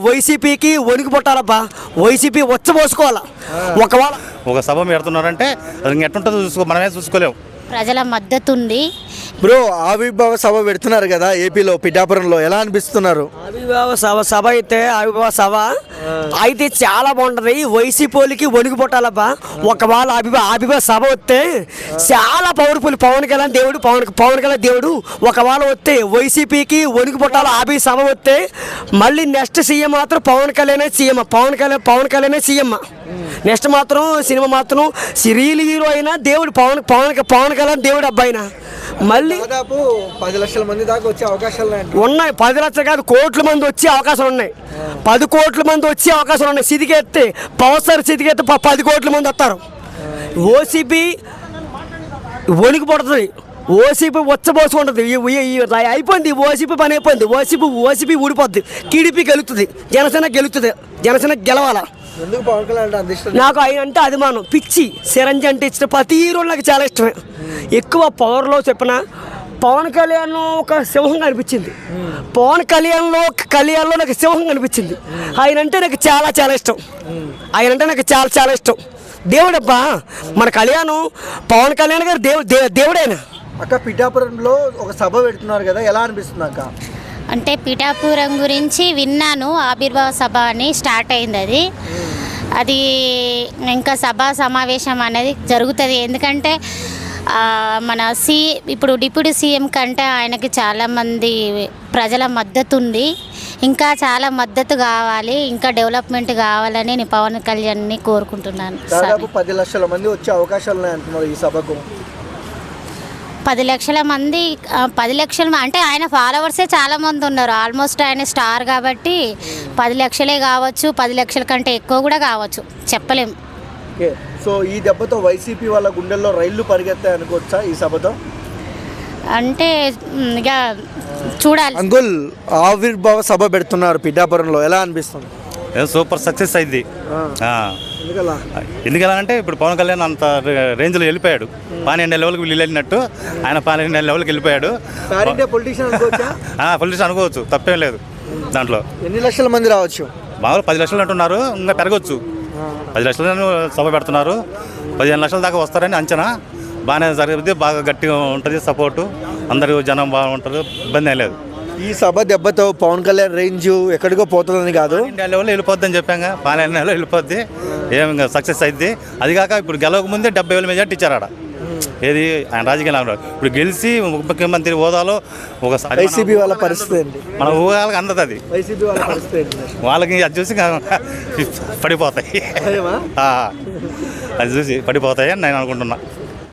వైసీపీకి వణికి పుట్టాలబ్బా. వైసీపీ వచ్చబోసుకోవాలా. ఒక సభ పెడుతున్నారంటే అది ఎట్టుంటుందో మనమే చూసుకోలేము. ప్రజల మద్దతు ఉంది. బ్రో, ఆవిర్భావ సభ పెడుతున్నారు కదా ఏపీలో పిఠాపురంలో, ఎలా అనిపిస్తున్నారు? ఆవిర్భావ సభ అయితే ఆవిర్భావ సభ అయితే చాలా బాగుంటుంది. వైసీపీకి వణికి పుట్టాలబ్బా. ఒకవేళ ఆవిర్భావ సభ వస్తే చాలా పవర్ఫుల్. పవన్ కళ్యాణ్ దేవుడు, పవన్ కళ్యాణ్ దేవుడు ఒకవేళ వస్తే వైసీపీకి వణికి పుట్టాలి. ఆవిర్భావ సభ వస్తే మళ్ళీ నెక్స్ట్ సీఎం మాత్రం Pawan Kalyan CM. Pawan Kalyan CM. Next మాత్రం సినిమా మాత్రం రియల్ హీరో అయినా దేవుడు పవన్ కళ్యాణ్ దేవుడు అబ్బాయినా. మళ్ళీ దాదాపు 10 లక్షల మంది దాకా వచ్చే అవకాశాలు ఉన్నాయి. 10 లక్షలు కాదు, కోట్ల మంది వచ్చే అవకాశాలు ఉన్నాయి. 10 కోట్ల మంది వచ్చే అవకాశాలు ఉన్నాయి. సిదికెత్తే పవర్ స్టార్ సిదికెత్తే 10 కోట్ల మంది వస్తారు. ఓసీపీ వణికి పడుతుంది. ఓసీపీ వచ్చబోసుకుంటుంది. అయిపోయింది ఓసీపీ పని అయిపోయింది. ఓసీపీ ఊడిపోద్ది. టీడీపీ గెలుస్తుంది. జనసేన గెలుస్తుంది. జనసేన గెలవాలా. ఎందుకు పవన్ కళ్యాణ్ అంటే ఇష్టం? నాకు ఆయన అంటే అభిమానం, పిచ్చి. చిరంజీవి అంటే ఇష్టం. ప్రతి హీరో నాకు చాలా ఇష్టమే. ఎక్కువ పవర్లో చెప్పిన పవన్ కళ్యాణ్ ఒక సింహంగా అనిపించింది. పవన్ కళ్యాణ్లో నాకు సింహంగా అనిపించింది. ఆయన అంటే నాకు చాలా చాలా ఇష్టం. ఆయన అంటే నాకు చాలా చాలా ఇష్టం. దేవుడబ్బా మన కళ్యాణ్. పవన్ కళ్యాణ్ గారు దేవుడైనా. అక్క, పిఠాపురంలో ఒక సభ పెడుతున్నారు కదా, ఎలా అనిపిస్తుంది అక్క? అంటే పిఠాపురం గురించి విన్నాను. ఆవిర్భావ సభ అని స్టార్ట్ అయింది. అది ఇంకా సభా సమావేశం అనేది జరుగుతుంది. ఎందుకంటే మన ఇప్పుడు డిప్యూటీ సీఎం కంటే ఆయనకి చాలామంది ప్రజల మద్దతు ఉంది. ఇంకా చాలా మద్దతు కావాలి, ఇంకా డెవలప్మెంట్ కావాలని నేను పవన్ కళ్యాణ్ని కోరుకుంటున్నాను. దాదాపు 10 లక్షల మంది వచ్చే అవకాశాలు ఉన్నాయంటున్నారు ఈ సభకు. 10 లక్షల మంది అంటే ఆయన ఫాలోవర్సే చాలామంది ఉన్నారు. ఆల్మోస్ట్ ఆయన స్టార్ కాబట్టి 10 లక్షలే కావచ్చు, 10 లక్షల కంటే ఎక్కువ కూడా కావచ్చు, చెప్పలేం. ఓకే, సో ఈ దెబ్బతో వైసీపీ వాళ్ళ గుండెల్లో రైళ్లు పరిగెత్తాయి అనుకోవచ్చా ఈ సభతో? అంటే ఇక చూడాలి. అంకుల్, ఆవిర్భావ సభ పెడుతున్నారు పిఠాపురంలో, ఎలా అనిపిస్తుంది? సూపర్ సక్సెస్ అయింది. ఎందుకలా అంటే ఇప్పుడు పవన్ కళ్యాణ్ అంత రేంజ్లో వెళ్ళిపోయాడు. 12 లెవెల్కి వీళ్ళు వెళ్ళినట్టు ఆయన 12 లెవెల్కి వెళ్ళిపోయాడు. పొలిటీషియన్ అనుకోవచ్చు, తప్పేం లేదు దాంట్లో. ఎన్ని లక్షల మంది రావచ్చు? మామూలు 10 లక్షలు అంటున్నారు, ఇంకా పెరగచ్చు. 10 లక్షలను సభ పెడుతున్నారు. 15 లక్షల దాకా వస్తారని అంచనా. బాగానే జరిగితే బాగా గట్టిగా ఉంటుంది సపోర్టు. అందరూ జనం బాగుంటారు, ఇబ్బంది ఏం లేదు. ఈ సభ దెబ్బతో పవన్ కళ్యాణ్ రేంజ్ ఎక్కడికో పోతుందని కాదు, ఇండియా లెవెల్లో వెళ్ళిపోద్ది అని చెప్పాక. 12 నెలలో వెళ్ళిపోద్ది, ఏమి సక్సెస్ అయింది. అది కాక ఇప్పుడు గెలవక ముందే 70,000 మెజార్టీ ఇచ్చారు ఆడ. ఏది ఆయన రాజకీయ నాయకుడు ఇప్పుడు గెలిచి ముఖ్యమంత్రి హోదాలో ఒకసారి వైసీపీ వాళ్ళ పరిస్థితి ఏంటి? మన ఊహాలకు అందదు. అది వైసీపీ వాళ్ళ పరిస్థితి ఏంటి? వాళ్ళకి అది చూసి పడిపోతాయి. అది చూసి పడిపోతాయి అని నేను అనుకుంటున్నా.